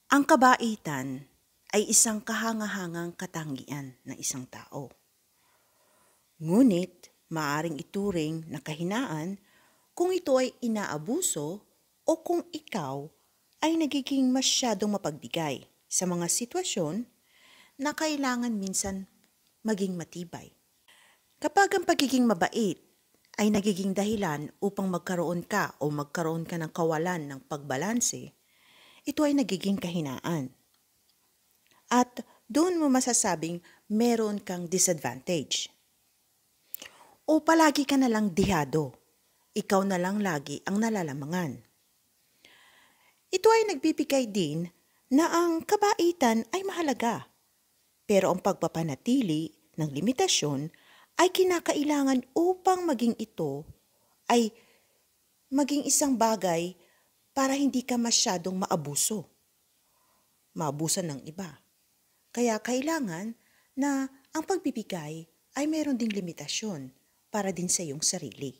Ang kabaitan ay isang kahangahangang katangian ng isang tao. Ngunit, maaring ituring na kahinaan kung ito ay inaabuso o kung ikaw ay nagiging masyadong mapagbigay sa mga sitwasyon na kailangan minsan maging matibay. Kapag ang pagiging mabait ay nagiging dahilan upang magkaroon ka o magkaroon ka ng kawalan ng pagbalanse, ito ay nagiging kahinaan. At doon mo masasabing meron kang disadvantage. O palagi ka na lang dihado, ikaw na lang lagi ang nalalamangan. Ito ay nagbibigay din na ang kabaitan ay mahalaga, pero ang pagpapanatili ng limitasyon ay kinakailangan upang maging ito ay maging isang bagay para hindi ka masyadong maabusan ng iba. Kaya kailangan na ang pagbibigay ay mayroon ding limitasyon para din sa iyong sarili.